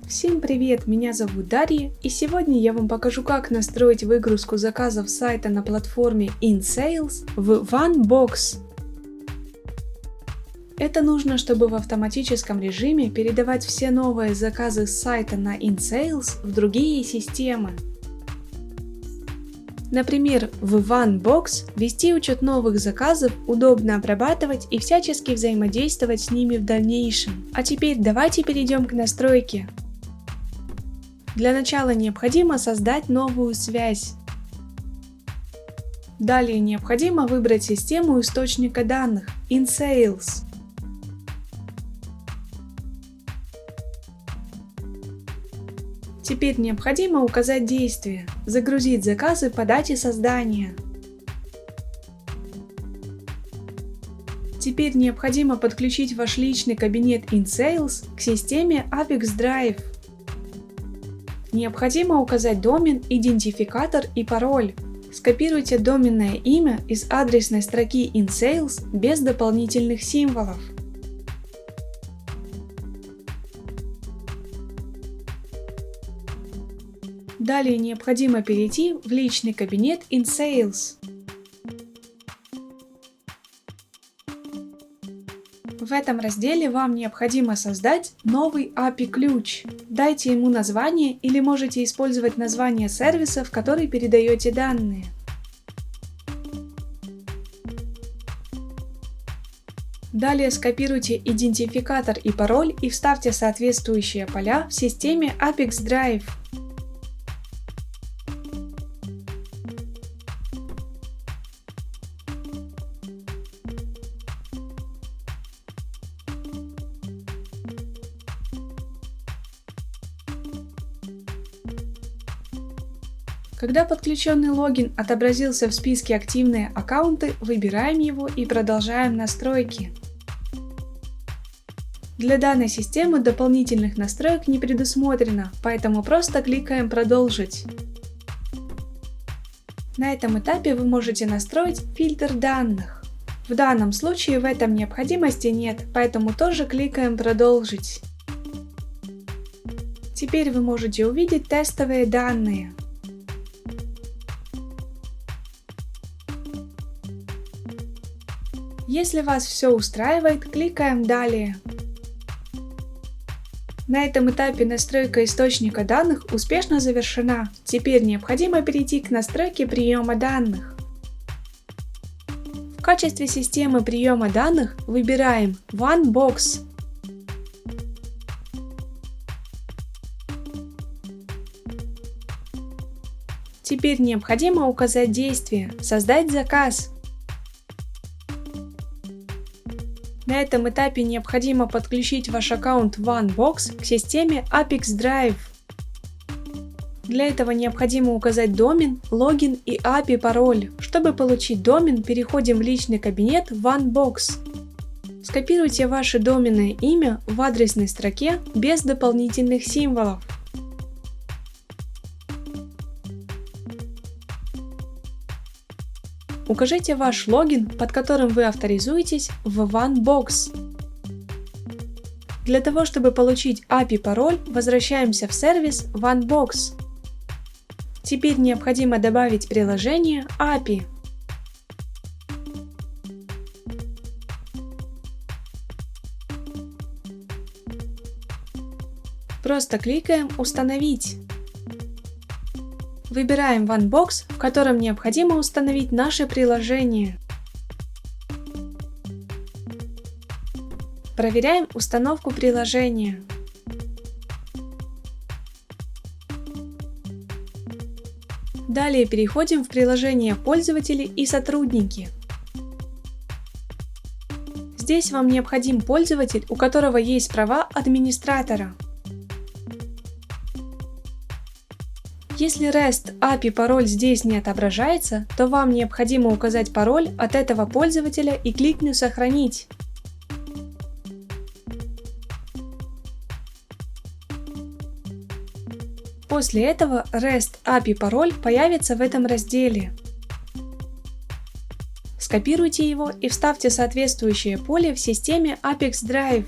Всем привет, меня зовут Дарья, и сегодня я вам покажу, как настроить выгрузку заказов сайта на платформе InSales в OneBox. Это нужно, чтобы в автоматическом режиме передавать все новые заказы с сайта на InSales в другие системы. Например, в OneBox вести учет новых заказов удобно обрабатывать и всячески взаимодействовать с ними в дальнейшем. А теперь давайте перейдем к настройке. Для начала необходимо создать новую связь. Далее необходимо выбрать систему источника данных InSales. Теперь необходимо указать действие «Загрузить заказы по дате создания». Теперь необходимо подключить ваш личный кабинет InSales к системе Apex Drive. Необходимо указать домен, идентификатор и пароль. Скопируйте доменное имя из адресной строки InSales без дополнительных символов. Далее необходимо перейти в личный кабинет InSales. В этом разделе вам необходимо создать новый API-ключ. Дайте ему название или можете использовать название сервиса, в который передаете данные. Далее скопируйте идентификатор и пароль и вставьте соответствующие поля в системе Apex Drive. Когда подключенный логин отобразился в списке «Активные аккаунты», выбираем его и продолжаем настройки. Для данной системы дополнительных настроек не предусмотрено, поэтому просто кликаем «Продолжить». На этом этапе вы можете настроить фильтр данных. В данном случае в этом необходимости нет, поэтому тоже кликаем «Продолжить». Теперь вы можете увидеть тестовые данные. Если вас все устраивает, кликаем «Далее». На этом этапе настройка источника данных успешно завершена. Теперь необходимо перейти к настройке приема данных. В качестве системы приема данных выбираем OneBox. Теперь необходимо указать действие «Создать заказ». На этом этапе необходимо подключить ваш аккаунт OneBox к системе Apex Drive. Для этого необходимо указать домен, логин и API пароль. Чтобы получить домен, переходим в личный кабинет OneBox. Скопируйте ваше доменное имя в адресной строке без дополнительных символов. Укажите ваш логин, под которым вы авторизуетесь в OneBox. Для того, чтобы получить API-пароль, возвращаемся в сервис OneBox. Теперь необходимо добавить приложение API. Просто кликаем «Установить». Выбираем OneBox, в котором необходимо установить наше приложение. Проверяем установку приложения. Далее переходим в приложение «Пользователи и сотрудники». Здесь вам необходим пользователь, у которого есть права администратора. Если REST API пароль здесь не отображается, то вам необходимо указать пароль от этого пользователя и кликнуть «Сохранить». После этого REST API пароль появится в этом разделе. Скопируйте его и вставьте соответствующее поле в системе Apex Drive.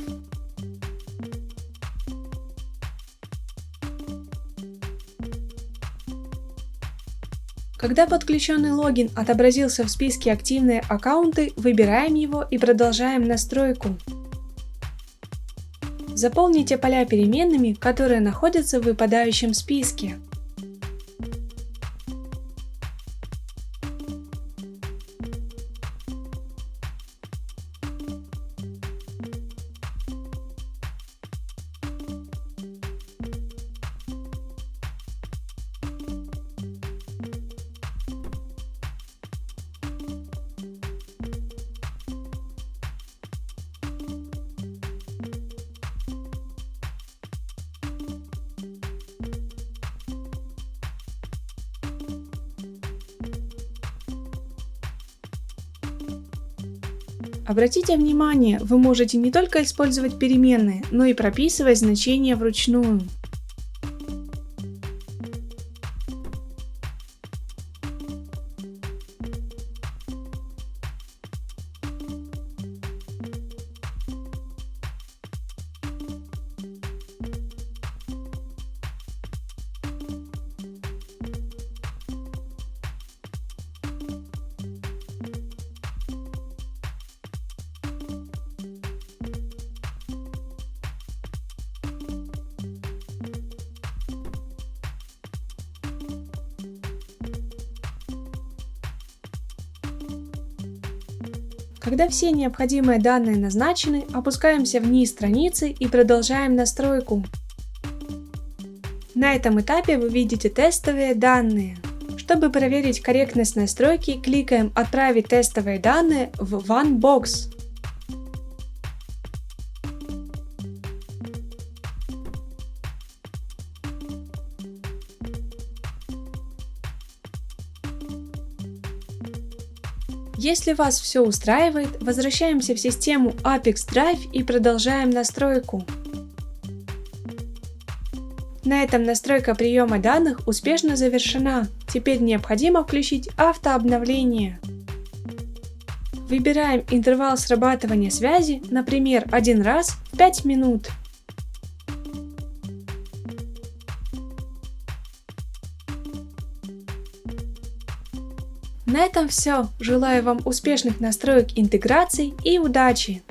Когда подключенный логин отобразился в списке «Активные аккаунты», выбираем его и продолжаем настройку. Заполните поля переменными, которые находятся в выпадающем списке. Обратите внимание, вы можете не только использовать переменные, но и прописывать значения вручную. Когда все необходимые данные назначены, опускаемся вниз страницы и продолжаем настройку. На этом этапе вы видите тестовые данные. Чтобы проверить корректность настройки, кликаем «Отправить тестовые данные в OneBox». Если вас все устраивает, возвращаемся в систему Apex Drive и продолжаем настройку. На этом настройка приема данных успешно завершена. Теперь необходимо включить автообновление. Выбираем интервал срабатывания связи, например, 1 раз в 5 минут. На этом все. Желаю вам успешных настроек интеграций и удачи!